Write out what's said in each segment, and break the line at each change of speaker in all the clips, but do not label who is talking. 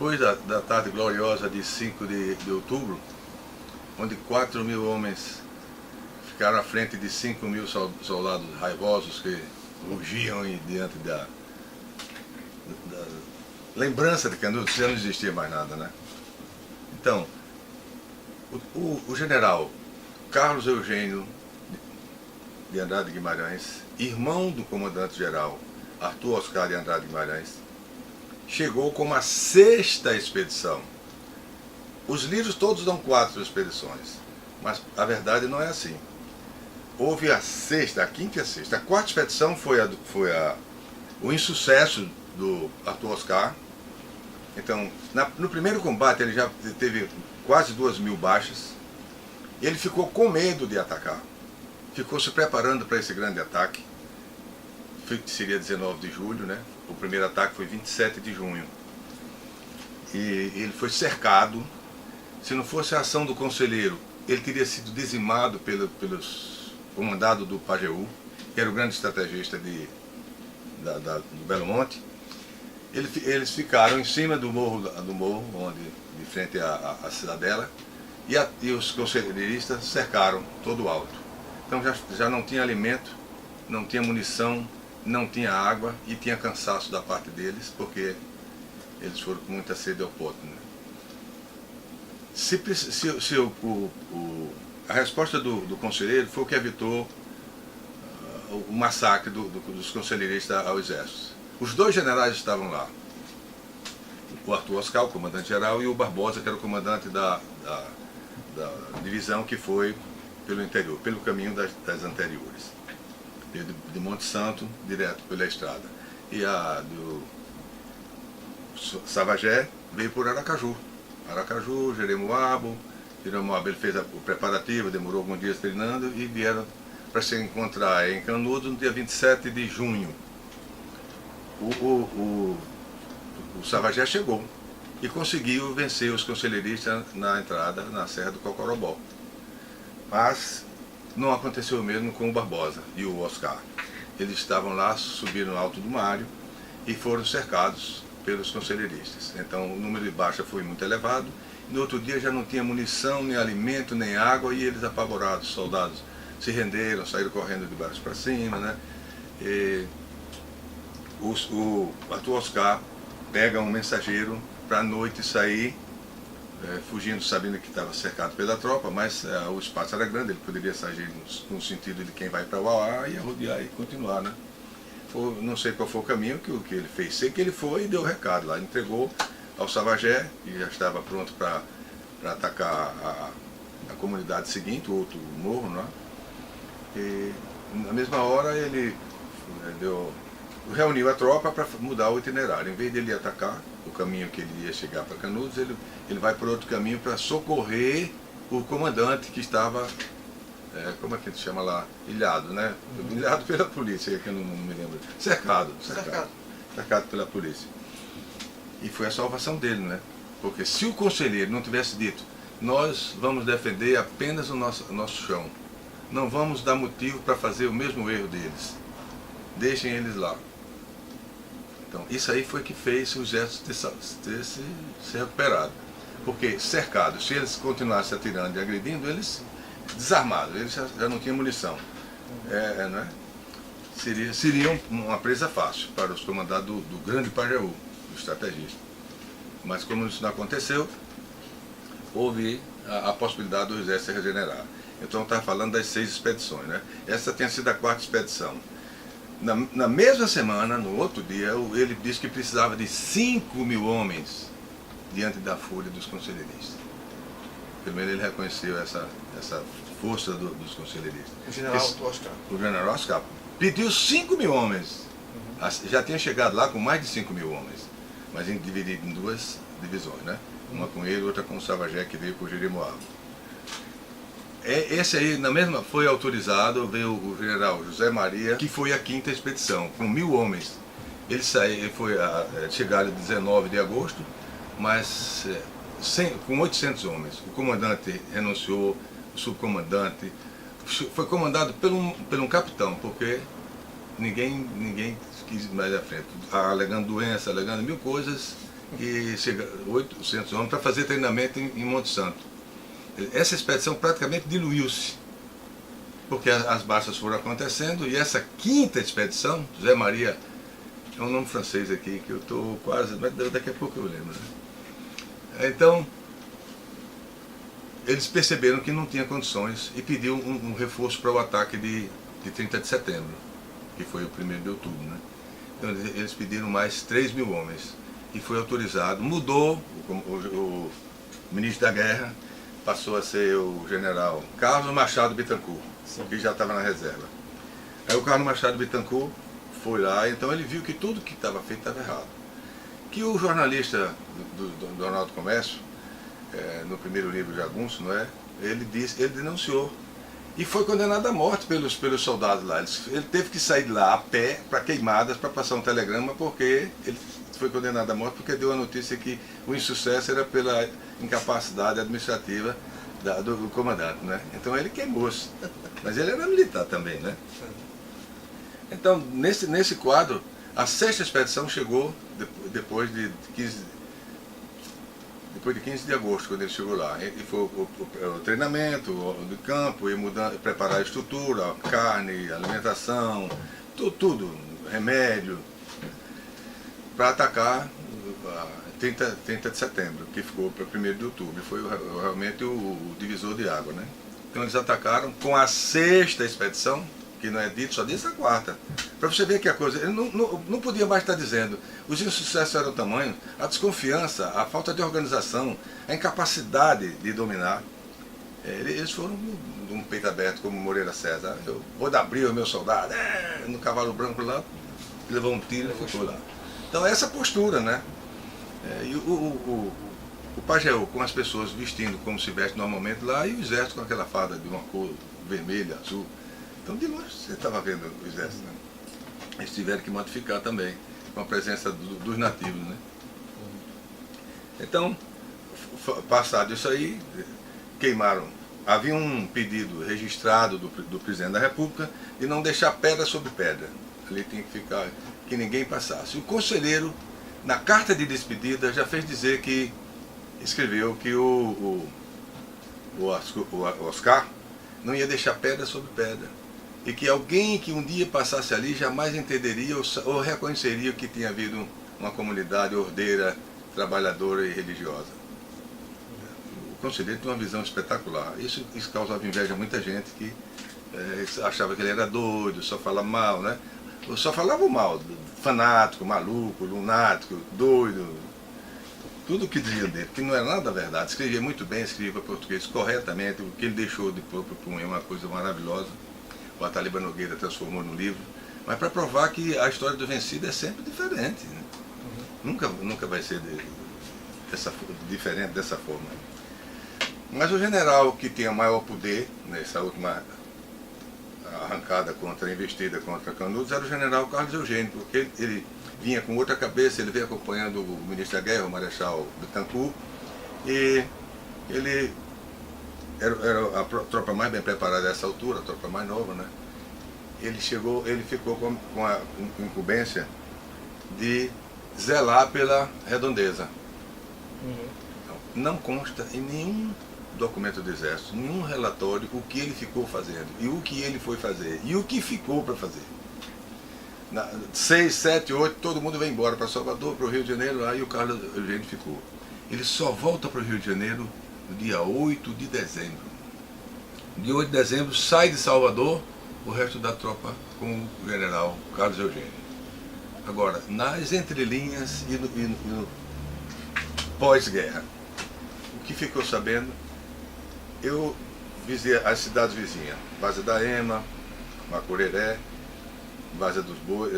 depois da tarde gloriosa de 5 de outubro, onde 4.000 homens ficaram à frente de 5.000 soldados raivosos que rugiam diante da lembrança de Canudos, já não existia mais nada, né? Então, o general Carlos Eugênio de Andrade Guimarães, irmão do comandante-geral Arthur Oscar de Andrade Guimarães, chegou como a 6ª expedição. Os livros todos dão 4 expedições, mas a verdade não é assim. Houve a 6ª, a 5ª e a 6ª. A 4ª expedição foi o insucesso do Arthur Oscar. Então, no primeiro combate ele já teve quase 2.000 baixas. Ele ficou com medo de atacar. Ficou se preparando para esse grande ataque. Seria 19 de julho, né? O primeiro ataque foi 27 de junho. E ele foi cercado. Se não fosse a ação do conselheiro, ele teria sido dizimado pelos comandado do Pajeú, que era o grande estrategista do Belo Monte. Eles ficaram em cima do morro onde, de frente à cidadela, e os conselheiristas cercaram todo o alto. Então já não tinha alimento, não tinha munição, não tinha água e tinha cansaço da parte deles, porque eles foram com muita sede ao pote, né? A resposta do conselheiro foi o que evitou o massacre dos conselheiristas ao exército. Os 2 generais estavam lá, o Arthur Oscar, o comandante-geral, e o Barbosa, que era o comandante da divisão que foi pelo interior, pelo caminho das anteriores. De Monte Santo, direto pela estrada. E a do Savagé veio por Aracaju. Aracaju, Jeremoabo. Jeremoabo ele fez o preparativo, demorou alguns dias treinando e vieram para se encontrar em Canudos no dia 27 de junho. O Savagé chegou e conseguiu vencer os conselheiristas na entrada na Serra do Cocorobó. Mas não aconteceu o mesmo com o Barbosa e o Oscar. Eles estavam lá, subiram no alto do Mário e foram cercados pelos conselheiristas. Então o número de baixa foi muito elevado. No outro dia já não tinha munição, nem alimento, nem água, e eles apavorados, os soldados se renderam, saíram correndo de baixo para cima, né? E o Arthur Oscar pega um mensageiro para a noite sair, fugindo, sabendo que estava cercado pela tropa, mas o espaço era grande, ele poderia sair no sentido de quem vai para Uauá e rodear e continuar, né? Não sei qual foi o caminho que ele fez. Sei que ele foi e deu o recado lá, entregou ao Savagé, que já estava pronto para atacar a comunidade seguinte, o outro morro, né? E na mesma hora ele reuniu a tropa para mudar o itinerário. Em vez de ele atacar o caminho que ele ia chegar para Canudos, ele vai por outro caminho para socorrer o comandante que estava, como é que ele chama lá? Ilhado, né? Ilhado pela polícia, que eu não me lembro. Cercado pela polícia. E foi a salvação dele, né? Porque se o conselheiro não tivesse dito, nós vamos defender apenas o nosso chão, não vamos dar motivo para fazer o mesmo erro deles, deixem eles lá. Então isso aí foi que fez o exército ter se recuperado. Porque cercados, se eles continuassem atirando e agredindo, eles desarmados, eles já não tinham munição. Né? Seria uma presa fácil para os comandados do grande Pajeú, do estrategista. Mas como isso não aconteceu, houve a possibilidade do exército se regenerar. Então estava falando das 6 expedições, né? Essa tinha sido a 4ª expedição. Na mesma semana, no outro dia, ele disse que precisava de 5.000 homens diante da fúria dos conselheiristas. Pelo menos ele reconheceu essa força dos conselheiristas.
O general Oscar.
O general Oscar pediu 5.000 homens. Já tinha chegado lá com mais de 5.000 homens, mas dividido em 2 divisões, né? Uma com ele, outra com o Savagé, que veio por Jeremoabo. Esse aí, na mesma, foi autorizado, veio o general José Maria, que foi a 5ª expedição, com 1.000 homens. Ele chegaram 19 de agosto, mas com 800 homens. O comandante renunciou, o subcomandante, foi comandado por um capitão, porque ninguém quis mais à frente, alegando doença, alegando 1000 coisas, e chega 800 homens para fazer treinamento em Monte Santo. Essa expedição praticamente diluiu-se, porque as marchas foram acontecendo, e essa quinta expedição, José Maria, é um nome francês aqui, que eu estou quase, mas daqui a pouco eu lembro. Né? Então, eles perceberam que não tinha condições e pediu um reforço para o ataque de 30 de setembro, que foi o 1º de outubro. Né? Então, eles pediram mais 3.000 homens, e foi autorizado, mudou o ministro da guerra, passou a ser o general Carlos Machado Bittencourt, que já estava na reserva. Aí o Carlos Machado Bittencourt foi lá, então ele viu que tudo que estava feito estava errado. Que o jornalista do Jornal do Comércio, no primeiro livro de Jagunço, não é? Ele denunciou e foi condenado à morte pelos soldados lá. Ele teve que sair de lá a pé para Queimadas para passar um telegrama, porque ele foi condenado à morte porque deu a notícia que o insucesso era pela incapacidade administrativa do comandante, né? Então ele queimou-se, mas ele era militar também, né? Então nesse quadro, a 6ª expedição chegou depois de 15 de agosto, quando ele chegou lá. E foi o treinamento do campo, e preparar a estrutura, a carne, a alimentação, tudo, remédio, para atacar 30 de setembro, que ficou para 1º de outubro. Foi realmente o divisor de água. Né? Então eles atacaram com a 6ª expedição, que não é dito, só diz a 4ª. Para você ver que a coisa, ele não podia mais estar dizendo, os insucessos eram tamanhos, a desconfiança, a falta de organização, a incapacidade de dominar. Eles foram de um peito aberto, como Moreira César. Eu vou dar brilho ao meu soldado, no cavalo branco lá, levou um tiro e ficou lá. Então essa postura, né? E o Pajeú, com as pessoas vestindo como se veste normalmente lá, e o exército com aquela farda de uma cor vermelha, azul. Então de longe você estava vendo o exército. Né? Eles tiveram que modificar também, com a presença dos nativos. Né? Então, passado isso aí, queimaram. Havia um pedido registrado do presidente da República de não deixar pedra sobre pedra. Ali tinha que ficar, que ninguém passasse. O conselheiro, na carta de despedida, já fez dizer que, escreveu que o Oscar não ia deixar pedra sobre pedra. E que alguém que um dia passasse ali jamais entenderia ou reconheceria que tinha havido uma comunidade ordeira, trabalhadora e religiosa. O conselheiro tem uma visão espetacular. Isso causava inveja a muita gente que achava que ele era doido, só falava mal, né? Só falava mal, fanático, maluco, lunático, doido. Tudo o que dizia dele, que não era nada verdade. Escrevia muito bem, escrevia português corretamente, o que ele deixou de próprio punho é uma coisa maravilhosa. O Ataliba Nogueira transformou no livro, mas para provar que a história do vencido é sempre diferente. Né? Nunca vai ser diferente dessa forma. Mas o general que tinha maior poder nessa última arrancada contra a investida contra Canudos era o general Carlos Eugênio, porque ele vinha com outra cabeça, ele veio acompanhando o ministro da guerra, o Marechal Bittencourt, e ele era a tropa mais bem preparada dessa altura, a tropa mais nova, né? Ele ficou com a incumbência de zelar pela redondeza. Não consta em nenhum documento do Exército, nenhum relatório, o que ele ficou fazendo, e o que ele foi fazer, e o que ficou para fazer. 6, 7, 8, todo mundo vai embora para Salvador, para o Rio de Janeiro, aí o Carlos Eugênio ficou. Ele só volta para o Rio de Janeiro no dia 8 de dezembro. Dia 8 de dezembro sai de Salvador o resto da tropa com o general Carlos Eugênio. Agora, nas entrelinhas e no pós-guerra, o que ficou sabendo, eu visitei as cidades vizinhas, Várzea da Ema, Macureré, Várzea dos Bois,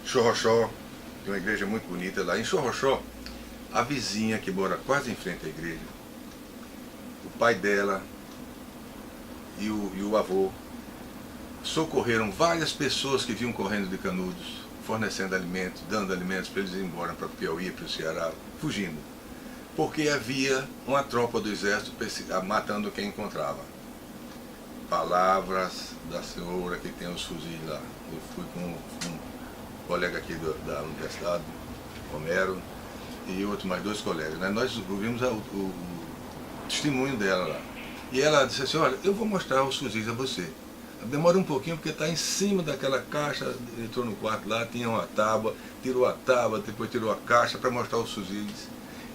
Xorroxó, tem uma igreja muito bonita lá. Em Xorroxó, a vizinha que mora quase em frente à igreja, o pai dela e o avô socorreram várias pessoas que vinham correndo de Canudos, fornecendo alimentos, dando alimentos para eles ir embora para o Piauí, para o Ceará, fugindo. Porque havia uma tropa do exército matando quem encontrava. Palavras da senhora que tem os fuzis lá. Eu fui com um colega aqui da universidade, Romero, e outro mais 2 colegas, né? Nós ouvimos o testemunho dela lá. E ela disse assim, olha, eu vou mostrar os fuzis a você. Demora um pouquinho porque está em cima daquela caixa, entrou no quarto lá, tinha uma tábua, tirou a tábua, depois tirou a caixa para mostrar os fuzis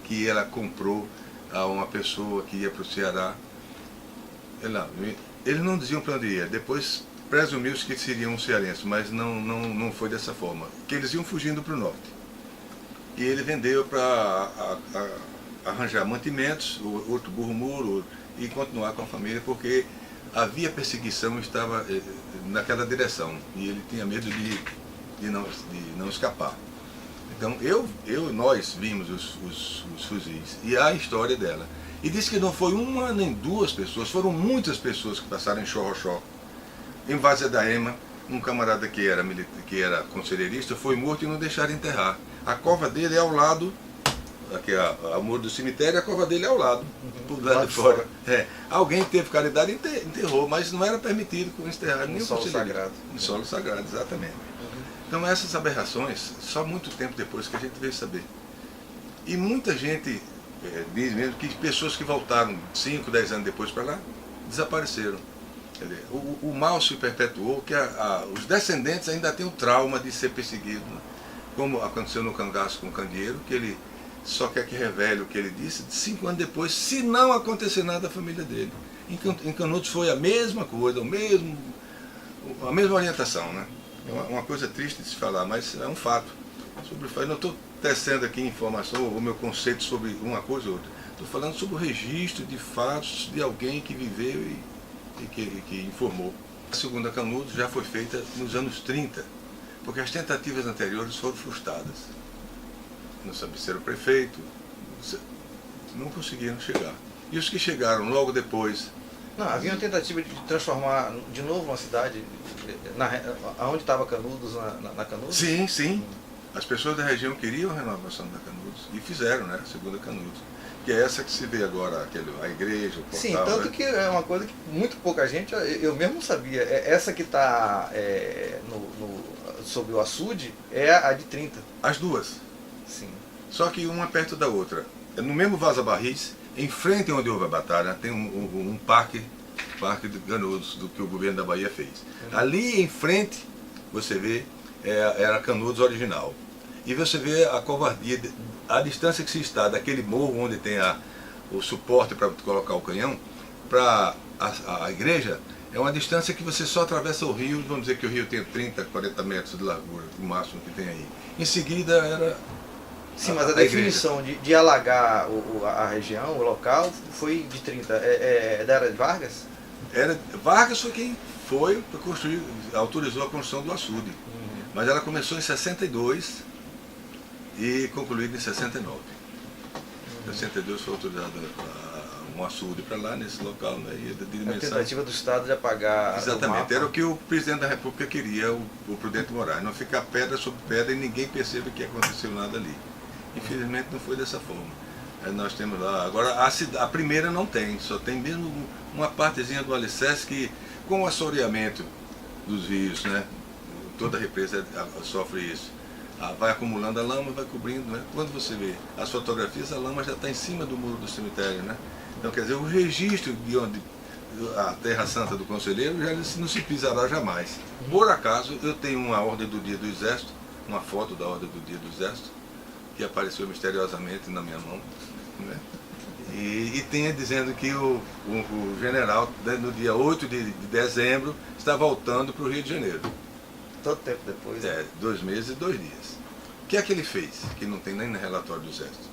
que ela comprou a uma pessoa que ia para o Ceará. Eles não diziam para onde ia, depois presumiu-se que seriam cearenses, mas não foi dessa forma, que eles iam fugindo para o norte. E ele vendeu para arranjar mantimentos, outro burro-muro, e continuar com a família, porque havia perseguição, estava naquela direção, e ele tinha medo de não escapar. Então nós vimos os fuzis, e a história dela. E disse que não foi uma nem duas pessoas, foram muitas pessoas que passaram em Xorroxó. Em Várzea da Ema, um camarada que era conselheirista foi morto e não deixaram enterrar. A cova dele é ao lado, aqui é o muro do cemitério, a cova dele é ao lado, por lá de fora. Alguém teve caridade e enterrou, mas não era permitido enterrar nenhum
solo sagrado.
Em solo sagrado, exatamente. Então essas aberrações, só muito tempo depois que a gente veio saber. E muita gente diz mesmo que pessoas que voltaram 5, 10 anos depois para lá, desapareceram. Quer dizer, o mal se perpetuou, que os descendentes ainda têm o trauma de ser perseguido, né? Como aconteceu no cangaço com o candeeiro, que ele só quer que revele o que ele disse 5 anos depois, se não acontecer nada da família dele. Em Canudos foi a mesma coisa, a mesma orientação, né? É uma coisa triste de se falar, mas é um fato. Eu não estou tecendo aqui informação, o meu conceito sobre uma coisa ou outra. Estou falando sobre o registro de fatos de alguém que viveu e que informou. A segunda Canudos já foi feita nos anos 30, porque as tentativas anteriores foram frustradas. Não sabia se era o prefeito, não conseguiram chegar. E os que chegaram logo depois...
Não, havia uma tentativa de transformar de novo uma cidade, onde estava Canudos, na Canudos?
Sim, sim. As pessoas da região queriam a renovação da Canudos e fizeram, né, a segunda Canudos. Que é essa que se vê agora, a igreja, o portal.
Sim, tanto, né? Que é uma coisa que muito pouca gente, eu mesmo não sabia. Essa que está sobre o açude é a de 30.
As duas.
Sim.
Só que uma perto da outra. No mesmo Vaza Barris, em frente onde houve a batalha, tem um parque de Canudos, do que o governo da Bahia fez. Ali em frente, você vê, era Canudos original. E você vê a covardia, a distância que se está daquele morro onde tem o suporte para colocar o canhão, para a igreja, é uma distância que você só atravessa o rio, vamos dizer que o rio tem 30, 40 metros de largura, o máximo que tem aí. Em seguida era...
Sim, mas a definição de alagar a região, o local, foi de 30. Da era de Vargas?
Vargas foi quem foi para construir, autorizou a construção do açude. Mas ela começou em 62 e concluída em 69. Em 62 foi autorizado um açude para lá, nesse local, né, e de dimensão...
A tentativa do Estado de apagar...
Exatamente, era o que o presidente da República queria, o Prudente Moraes, não ficar pedra sobre pedra e ninguém perceba que aconteceu nada ali. Infelizmente não foi dessa forma. Nós temos lá, agora a primeira não tem, só tem mesmo uma partezinha do alicerce que, com o assoreamento dos rios, né, toda a represa sofre isso. Vai acumulando a lama, vai cobrindo, né? Quando você vê as fotografias, a lama já está em cima do muro do cemitério, né? Então, quer dizer, o registro de onde a Terra Santa do Conselheiro já não se pisará jamais. Por acaso, eu tenho uma ordem do Dia do Exército, uma foto da ordem do Dia do Exército, que apareceu misteriosamente na minha mão, né? E tinha dizendo que o general, no dia 8 de dezembro, está voltando para o Rio de Janeiro.
Todo tempo depois?
2 meses e 2 dias. O que é que ele fez, que não tem nem no relatório do Exército?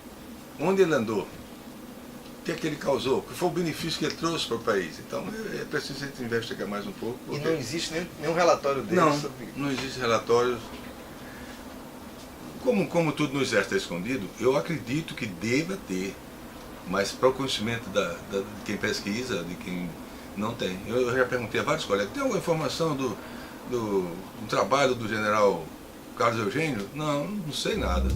Onde ele andou? O que é que ele causou? Qual foi o benefício que ele trouxe para o país? Então é preciso a gente investigar mais um pouco.
Porque... E não existe nenhum relatório dele?
Não existe relatório. Como tudo no Exército é escondido, eu acredito que deva ter, mas para o conhecimento de quem pesquisa, de quem não tem. Eu já perguntei a vários colegas, tem alguma informação do trabalho do general Carlos Eugênio? Não sei nada.